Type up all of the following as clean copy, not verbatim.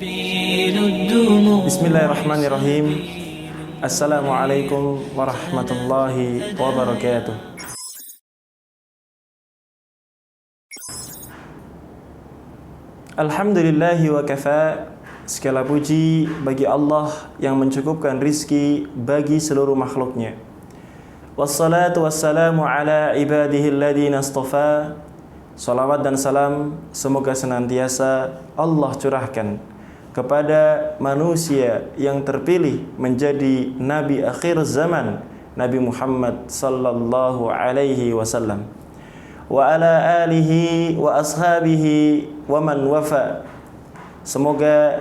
Bismillahirrahmanirrahim. Assalamualaikum warahmatullahi wabarakatuh. Alhamdulillahi wa kafa. Segala puji bagi Allah yang mencukupkan rizki bagi seluruh makhluknya. Wassalatu wassalamu ala ibadihi alladhina astafa. Salawat dan salam semoga senantiasa Allah curahkan kepada manusia yang terpilih menjadi Nabi akhir zaman, Nabi Muhammad sallallahu alaihi wasallam, wa ala alihi wa ashabihi wa man wafa. Semoga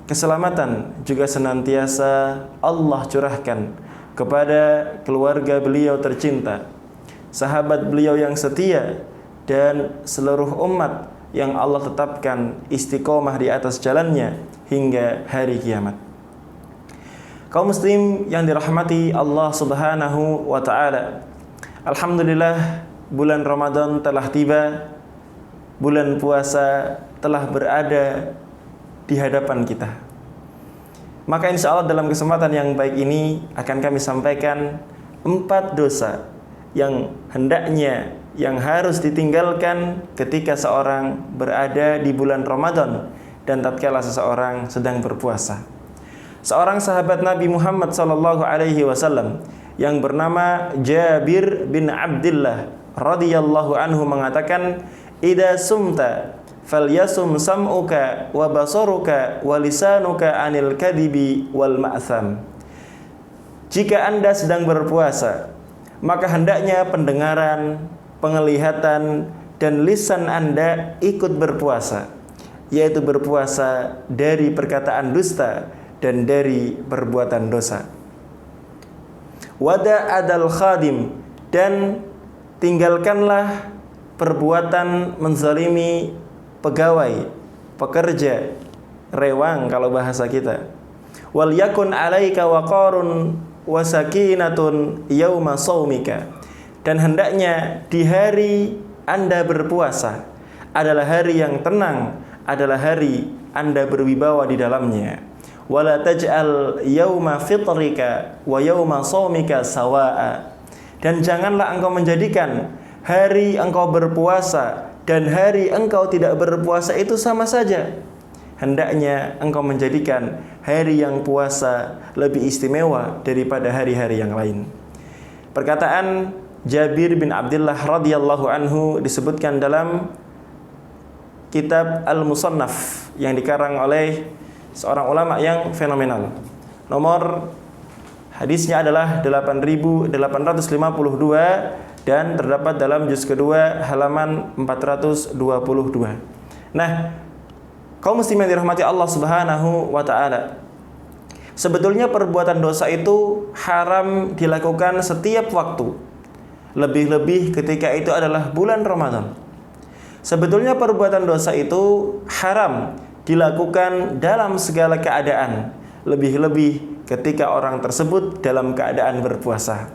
keselamatan juga senantiasa Allah curahkan kepada keluarga beliau tercinta, sahabat beliau yang setia, dan seluruh umat yang Allah tetapkan istiqomah di atas jalannya hingga hari kiamat. Kaum muslim yang dirahmati Allah Subhanahu wa ta'ala, alhamdulillah bulan Ramadan telah tiba. Bulan puasa telah berada di hadapan kita. Maka insya Allah dalam kesempatan yang baik ini akan kami sampaikan 4 dosa yang hendaknya, yang harus ditinggalkan ketika seorang berada di bulan Ramadan dan tatkala seseorang sedang berpuasa. Seorang sahabat Nabi Muhammad sallallahu alaihi wasallam yang bernama Jabir bin Abdullah radhiyallahu anhu mengatakan, "Idza sumta falyasum sam'uka wa basaruka wa lisanuka 'anil kadibi wal ma'tham." Jika Anda sedang berpuasa, maka hendaknya pendengaran, penglihatan, dan lisan Anda ikut berpuasa, yaitu berpuasa dari perkataan dusta dan dari perbuatan dosa. Wada adal khadim, dan tinggalkanlah perbuatan menzalimi pegawai, pekerja, rewang kalau bahasa kita. Wal yakun 'alaika waqarun wa sakinatun yauma shaumika. Dan hendaknya di hari Anda berpuasa adalah hari yang tenang, adalah hari Anda berwibawa di dalamnya. Wala taj'al yauma fitrika wa yauma shaumika sawaa. Dan janganlah engkau menjadikan hari engkau berpuasa dan hari engkau tidak berpuasa itu sama saja. Hendaknya engkau menjadikan hari yang puasa lebih istimewa daripada hari-hari yang lain. Perkataan Jabir bin Abdullah radhiyallahu anhu disebutkan dalam kitab Al-Musannaf yang dikarang oleh seorang ulama yang fenomenal. Nomor hadisnya adalah 8852 dan terdapat dalam juz kedua halaman 422. Nah, kaum muslimin dirahmati Allah Subhanahu wa ta'ala, sebetulnya perbuatan dosa itu haram dilakukan setiap waktu, lebih-lebih ketika itu adalah bulan Ramadan. Sebetulnya perbuatan dosa itu haram dilakukan dalam segala keadaan, lebih-lebih ketika orang tersebut dalam keadaan berpuasa.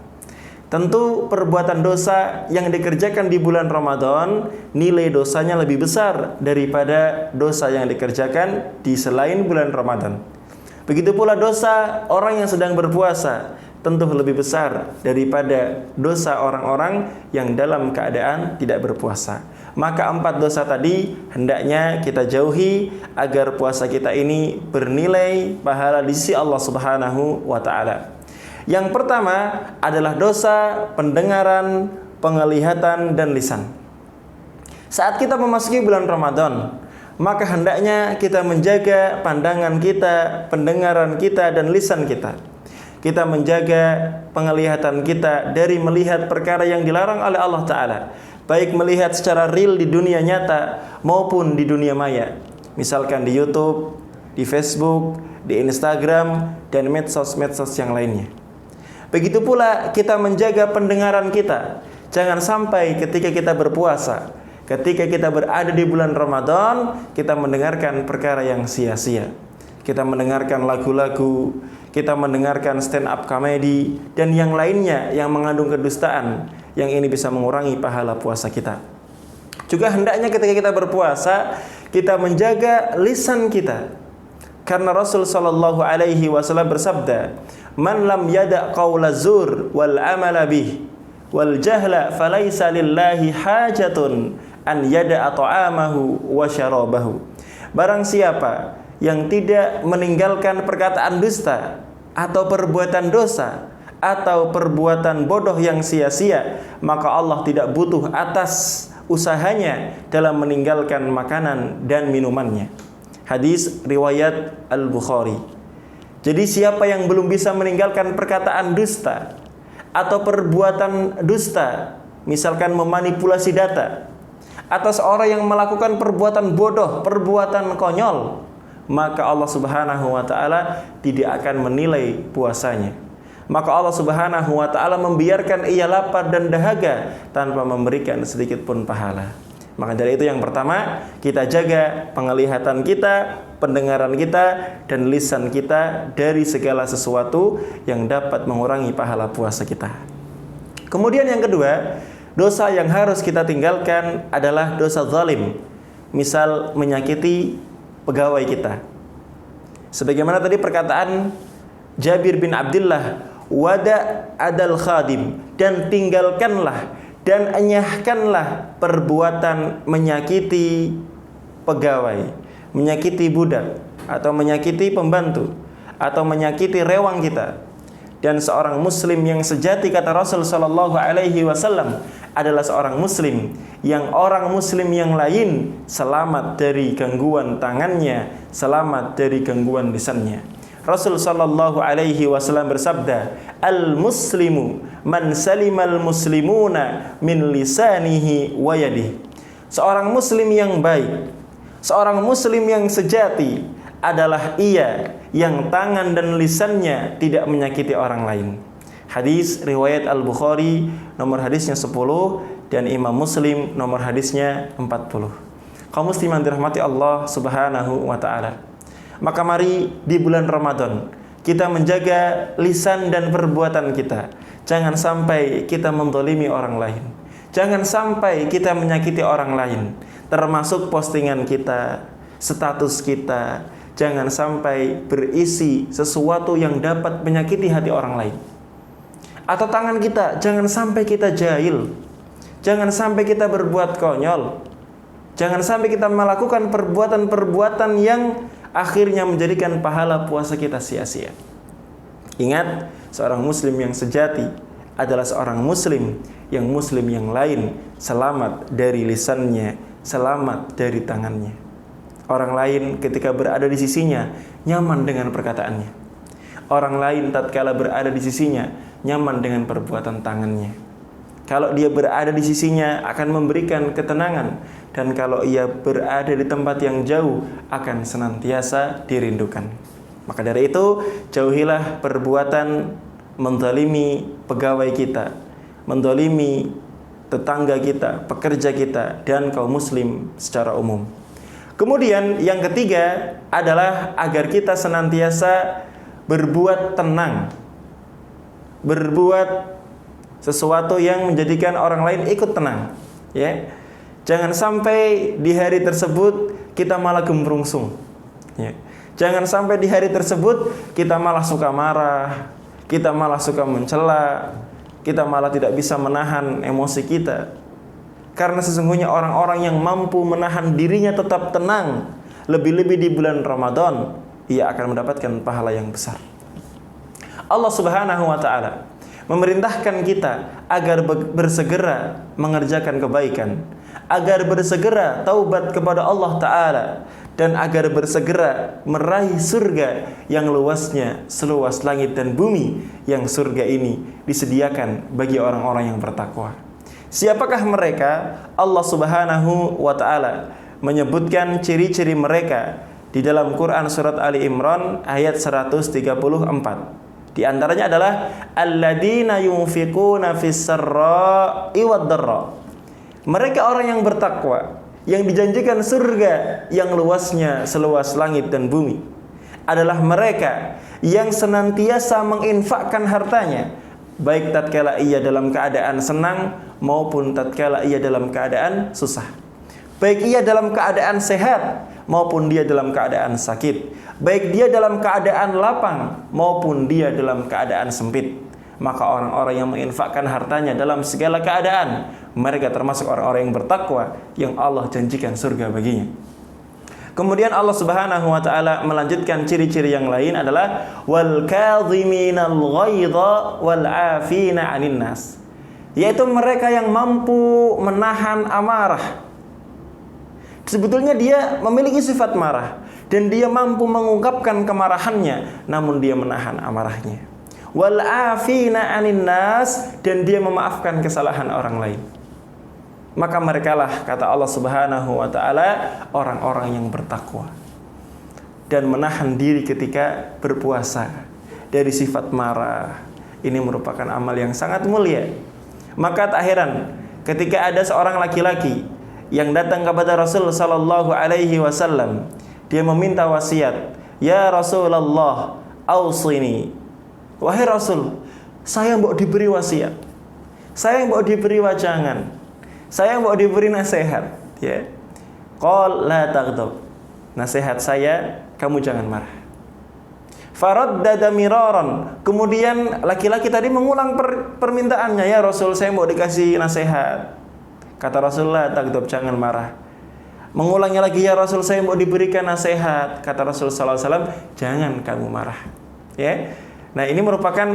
Tentu perbuatan dosa yang dikerjakan di bulan Ramadan nilai dosanya lebih besar daripada dosa yang dikerjakan di selain bulan Ramadan. Begitu pula dosa orang yang sedang berpuasa tentu lebih besar daripada dosa orang-orang yang dalam keadaan tidak berpuasa. Maka 4 dosa tadi hendaknya kita jauhi agar puasa kita ini bernilai pahala di sisi Allah Subhanahu wa ta'ala. Yang pertama adalah dosa pendengaran, penglihatan, dan lisan. Saat kita memasuki bulan Ramadan, maka hendaknya kita menjaga pandangan kita, pendengaran kita, dan lisan kita. Kita menjaga penglihatan kita dari melihat perkara yang dilarang oleh Allah Ta'ala, baik melihat secara real di dunia nyata maupun di dunia maya, misalkan di YouTube, di Facebook, di Instagram, dan medsos-medsos yang lainnya. Begitu pula kita menjaga pendengaran kita. Jangan sampai ketika kita berpuasa, ketika kita berada di bulan Ramadan, kita mendengarkan perkara yang sia-sia. Kita mendengarkan lagu-lagu, kita mendengarkan stand up comedy, dan yang lainnya yang mengandung kedustaan, yang ini bisa mengurangi pahala puasa kita. Juga hendaknya ketika kita berpuasa, kita menjaga lisan kita. Karena Rasul sallallahu alaihi wasallam bersabda, "Man lam yada' qaula zur wal amala bih wal jahla falaysa lillahi hajatun an yada'a ta'amahu wa syarabahu." Barang siapa yang tidak meninggalkan perkataan dusta atau perbuatan dosa atau perbuatan bodoh yang sia-sia, maka Allah tidak butuh atas usahanya dalam meninggalkan makanan dan minumannya. Hadis riwayat Al-Bukhari. Jadi siapa yang belum bisa meninggalkan perkataan dusta atau perbuatan dusta, misalkan memanipulasi data, atau seorang yang melakukan perbuatan bodoh, perbuatan konyol, maka Allah Subhanahu wa taala tidak akan menilai puasanya. Maka Allah Subhanahu wa taala membiarkan ia lapar dan dahaga tanpa memberikan sedikit pun pahala. Maka dari itu yang pertama, kita jaga penglihatan kita, pendengaran kita, dan lisan kita dari segala sesuatu yang dapat mengurangi pahala puasa kita. Kemudian yang kedua, dosa yang harus kita tinggalkan adalah dosa zalim. Misal menyakiti pegawai kita. Sebagaimana tadi perkataan Jabir bin Abdullah, "Wada adal khadim," dan tinggalkanlah dan enyahkanlah perbuatan menyakiti pegawai, menyakiti budak, atau menyakiti pembantu, atau menyakiti rewang kita. Dan seorang muslim yang sejati, kata Rasul sallallahu alaihi wasallam, adalah seorang muslim yang orang muslim yang lain selamat dari gangguan tangannya, selamat dari gangguan lisannya. Rasul sallallahu alaihi wasallam bersabda, "Al-muslimu man salimal muslimuna min lisanihi wa yadihi." Seorang muslim yang baik, seorang muslim yang sejati adalah ia yang tangan dan lisannya tidak menyakiti orang lain. Hadis riwayat Al-Bukhari, nomor hadisnya 10, dan Imam Muslim nomor hadisnya 40. Kaum muslimin dirahmati Allah Subhanahu wa taala. Maka mari di bulan Ramadan kita menjaga lisan dan perbuatan kita. Jangan sampai kita menzalimi orang lain. Jangan sampai kita menyakiti orang lain. Termasuk postingan kita, status kita. Jangan sampai berisi sesuatu yang dapat menyakiti hati orang lain. Atau tangan kita, jangan sampai kita jahil. Jangan sampai kita berbuat konyol. Jangan sampai kita melakukan perbuatan-perbuatan yang akhirnya menjadikan pahala puasa kita sia-sia. Ingat, seorang muslim yang sejati adalah seorang muslim yang lain selamat dari lisannya, selamat dari tangannya. Orang lain ketika berada di sisinya nyaman dengan perkataannya. Orang lain tatkala berada di sisinya nyaman dengan perbuatan tangannya. Kalau dia berada di sisinya akan memberikan ketenangan, dan kalau ia berada di tempat yang jauh akan senantiasa dirindukan. Maka dari itu, jauhilah perbuatan menzalimi pegawai kita, menzalimi tetangga kita, pekerja kita, dan kaum muslim secara umum. Kemudian yang ketiga adalah agar kita senantiasa berbuat tenang, berbuat sesuatu yang menjadikan orang lain ikut tenang, ya. Jangan sampai di hari tersebut kita malah gembrungsung, ya. Jangan sampai di hari tersebut kita malah suka marah, kita malah suka mencela, kita malah tidak bisa menahan emosi kita. Karena sesungguhnya orang-orang yang mampu menahan dirinya tetap tenang, lebih-lebih di bulan Ramadan, ia akan mendapatkan pahala yang besar. Allah Subhanahu wa taala memerintahkan kita agar bersegera mengerjakan kebaikan, agar bersegera taubat kepada Allah taala, dan agar bersegera meraih surga yang luasnya seluas langit dan bumi, yang surga ini disediakan bagi orang-orang yang bertakwa. Siapakah mereka? Allah Subhanahu wa taala menyebutkan ciri-ciri mereka di dalam Quran surat Ali Imran ayat 134. Di antaranya adalah alladzina yunfiquna fis-sarra'i wad-dharra. Mereka orang yang bertakwa, yang dijanjikan surga yang luasnya seluas langit dan bumi, adalah mereka yang senantiasa menginfakkan hartanya, baik tatkala ia dalam keadaan senang maupun tatkala ia dalam keadaan susah. Baik ia dalam keadaan sehat maupun dia dalam keadaan sakit, baik dia dalam keadaan lapang maupun dia dalam keadaan sempit. Maka orang-orang yang menginfakkan hartanya dalam segala keadaan, mereka termasuk orang-orang yang bertakwa, yang Allah janjikan surga baginya. Kemudian Allah Subhanahu wa taala melanjutkan ciri-ciri yang lain adalah wal kadhiminal ghaidha wal 'afina 'anil nas. Yaitu mereka yang mampu menahan amarah. Sebetulnya dia memiliki sifat marah dan dia mampu mengungkapkan kemarahannya, namun dia menahan amarahnya. Wal 'afina 'anil nas, dan dia memaafkan kesalahan orang lain. Maka merekalah, kata Allah Subhanahu wa taala, orang-orang yang bertakwa dan menahan diri ketika berpuasa dari sifat marah. Ini merupakan amal yang sangat mulia. Maka tak heran ketika ada seorang laki-laki yang datang kepada Rasul sallallahu alaihi wasallam, dia meminta wasiat, "Ya Rasulullah, ausini." Wahai Rasul, saya mbok diberi wasiat. Saya mbok diberi wajangan. Saya mau diberi nasihat, ya. Qal la taghdab. Nasihat saya, kamu jangan marah. Faraddada miraran. Kemudian laki-laki tadi mengulang permintaannya, ya Rasul, saya mau dikasih nasihat. Kata Rasulullah, taghdab, jangan marah. Mengulangnya lagi, ya Rasul, saya mau diberikan nasihat. Kata Rasul sallallahu alaihi wasallam, jangan kamu marah. Ya. Nah, ini merupakan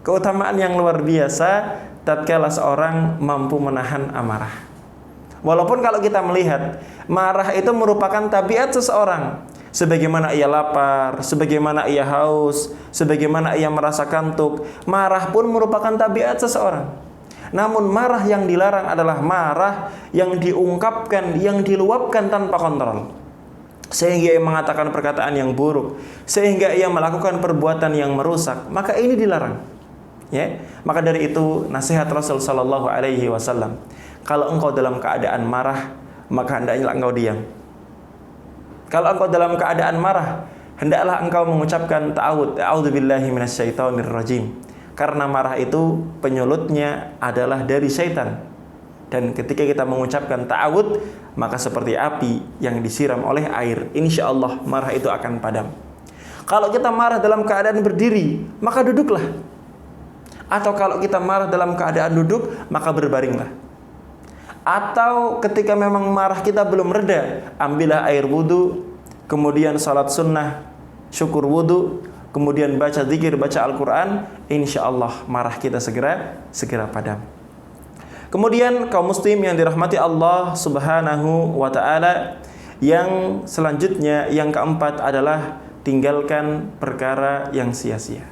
keutamaan yang luar biasa tatkala seorang mampu menahan amarah. Walaupun kalau kita melihat marah itu merupakan tabiat seseorang, sebagaimana ia lapar, sebagaimana ia haus, sebagaimana ia merasa kantuk, marah pun merupakan tabiat seseorang. Namun marah yang dilarang adalah marah yang diungkapkan, yang diluapkan tanpa kontrol, sehingga ia mengatakan perkataan yang buruk, sehingga ia melakukan perbuatan yang merusak. Maka ini dilarang. Ya, maka dari itu nasihat Rasul sallallahu alaihi wasallam, kalau engkau dalam keadaan marah, maka hendaknya engkau diam. Kalau engkau dalam keadaan marah, hendaklah engkau mengucapkan ta'awudz, a'udzubillahi minasyaitonir rajim. Karena marah itu penyulutnya adalah dari syaitan. Dan ketika kita mengucapkan ta'awudz, maka seperti api yang disiram oleh air, insyaallah marah itu akan padam. Kalau kita marah dalam keadaan berdiri, maka duduklah. Atau kalau kita marah dalam keadaan duduk, maka berbaringlah. Atau ketika memang marah kita belum reda, ambillah air wudu, kemudian salat sunnah, syukur wudu, kemudian baca zikir, baca Al-Quran, insyaallah marah kita segera padam. Kemudian kaum muslim yang dirahmati Allah Subhanahu wa ta'ala, yang selanjutnya, yang keempat adalah tinggalkan perkara yang sia-sia.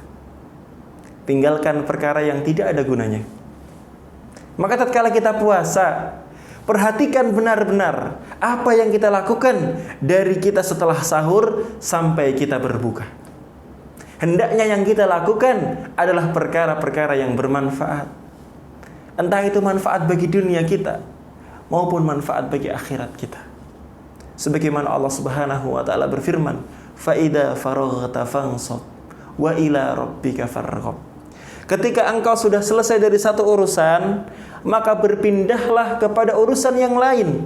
Tinggalkan perkara yang tidak ada gunanya. Maka tatkala kita puasa, perhatikan benar-benar apa yang kita lakukan dari kita setelah sahur sampai kita berbuka. Hendaknya yang kita lakukan adalah perkara-perkara yang bermanfaat. Entah itu manfaat bagi dunia kita maupun manfaat bagi akhirat kita. Sebagaimana Allah Subhanahu wa taala berfirman, "Fa idza faraghta fansab wa ila rabbika farghab." Ketika engkau sudah selesai dari satu urusan, maka berpindahlah kepada urusan yang lain.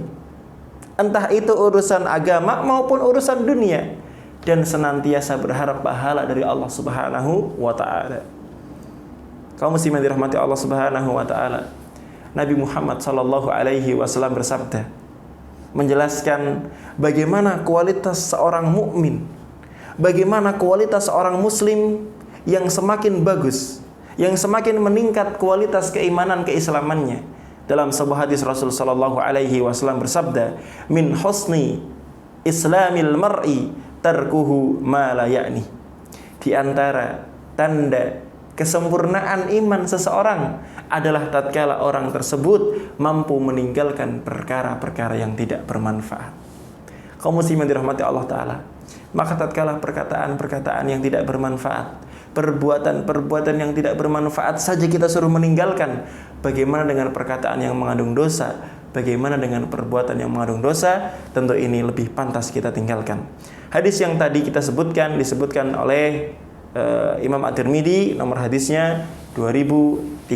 Entah itu urusan agama maupun urusan dunia, dan senantiasa berharap pahala dari Allah Subhanahu wa taala. Kaum muslimin dirahmati Allah Subhanahu wa taala. Nabi Muhammad sallallahu alaihi wasallam bersabda, menjelaskan bagaimana kualitas seorang mukmin, bagaimana kualitas seorang muslim yang semakin bagus, yang semakin meningkat kualitas keimanan keislamannya. Dalam sebuah hadis Rasul sallallahu alaihi wasallam bersabda, min husni islamil mar'i tarkuhu ma la ya'ni. Di antara tanda kesempurnaan iman seseorang adalah tatkala orang tersebut mampu meninggalkan perkara-perkara yang tidak bermanfaat. Kaum muslimin dirahmati Allah taala, maka tatkala perkataan-perkataan yang tidak bermanfaat, perbuatan-perbuatan yang tidak bermanfaat saja kita suruh meninggalkan, bagaimana dengan perkataan yang mengandung dosa? Bagaimana dengan perbuatan yang mengandung dosa? Tentu ini lebih pantas kita tinggalkan. Hadis yang tadi kita sebutkan disebutkan oleh Imam At-Tirmidzi, nomor hadisnya 2317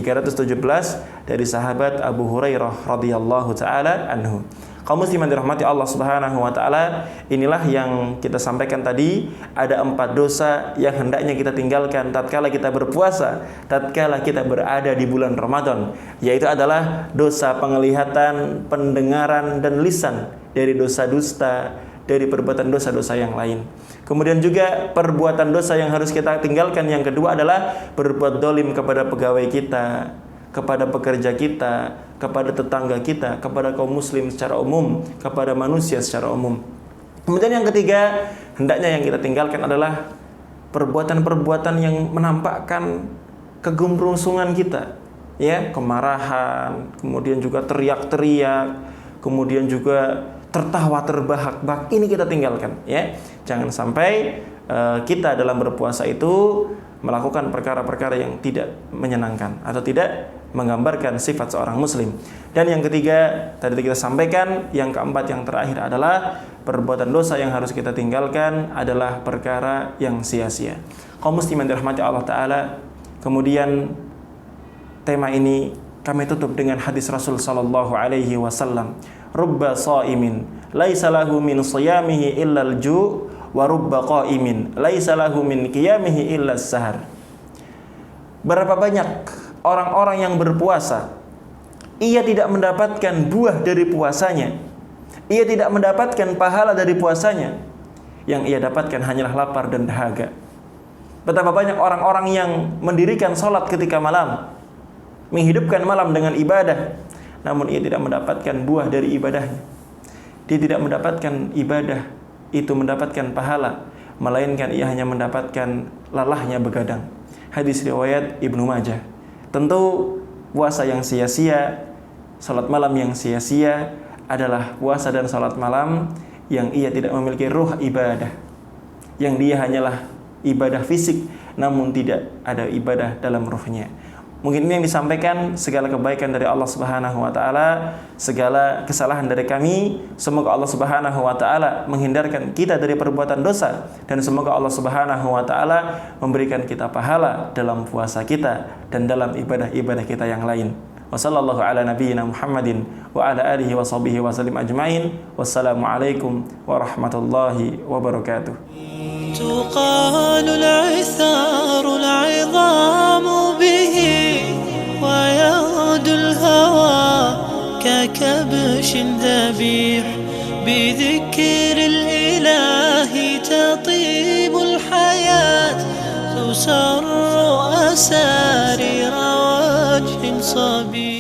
dari sahabat Abu Hurairah radhiyallahu taala anhu. Kaum muslimin dirahmati Allah Subhanahu wa taala, inilah yang kita sampaikan tadi, ada 4 dosa yang hendaknya kita tinggalkan tatkala kita berpuasa, tatkala kita berada di bulan Ramadan, yaitu adalah dosa penglihatan, pendengaran dan lisan, dari dosa dusta, dari perbuatan dosa-dosa yang lain. Kemudian juga perbuatan dosa yang harus kita tinggalkan yang kedua adalah berbuat dolim kepada pegawai kita, kepada pekerja kita, kepada tetangga kita, kepada kaum muslim secara umum, kepada manusia secara umum. Kemudian yang ketiga, hendaknya yang kita tinggalkan adalah perbuatan-perbuatan yang menampakkan kegembrungsungan kita, ya, kemarahan, kemudian juga teriak-teriak, kemudian juga tertawa terbahak-bahak. Ini kita tinggalkan, ya. Jangan sampai kita dalam berpuasa itu melakukan perkara-perkara yang tidak menyenangkan atau tidak menggambarkan sifat seorang muslim. Dan yang ketiga, tadi kita sampaikan, yang keempat, yang terakhir adalah perbuatan dosa yang harus kita tinggalkan adalah perkara yang sia-sia. Kaum muslimin dirahmati Allah Ta'ala, kemudian tema ini kami tutup dengan hadis Rasul sallallahu alaihi wasallam, rubba shaimin laisa lahu min shiyamihi illa al-ju' wa rubba qaimin laisa lahu min qiyamihi illa as-sahar. Berapa banyak orang-orang yang berpuasa, ia tidak mendapatkan buah dari puasanya, ia tidak mendapatkan pahala dari puasanya, yang ia dapatkan hanyalah lapar dan dahaga. Betapa banyak orang-orang yang mendirikan salat ketika malam, menghidupkan malam dengan ibadah, namun ia tidak mendapatkan buah dari ibadahnya. Dia tidak mendapatkan ibadah itu mendapatkan pahala, melainkan ia hanya mendapatkan lalahnya begadang. Hadis riwayat Ibnu Majah. Tentu puasa yang sia-sia, salat malam yang sia-sia adalah puasa dan salat malam yang ia tidak memiliki ruh ibadah, yang dia hanyalah ibadah fisik, namun tidak ada ibadah dalam ruhnya. Mungkin ini yang disampaikan, segala kebaikan dari Allah Subhanahu wa taala, segala kesalahan dari kami. Semoga Allah Subhanahu wa taala menghindarkan kita dari perbuatan dosa, dan semoga Allah Subhanahu wa taala memberikan kita pahala dalam puasa kita dan dalam ibadah-ibadah kita yang lain. Wassallallahu ala nabiyyina Muhammadin wa ala alihi wa sahbihi wa sallim ajma'in. Wassalamualaikum warahmatullahi wabarakatuh. تقال العثار العظام به ويغدو الهوى ككبش ذبيح بذكر الإله تطيب الحياة تسر أسارير وجه صبيح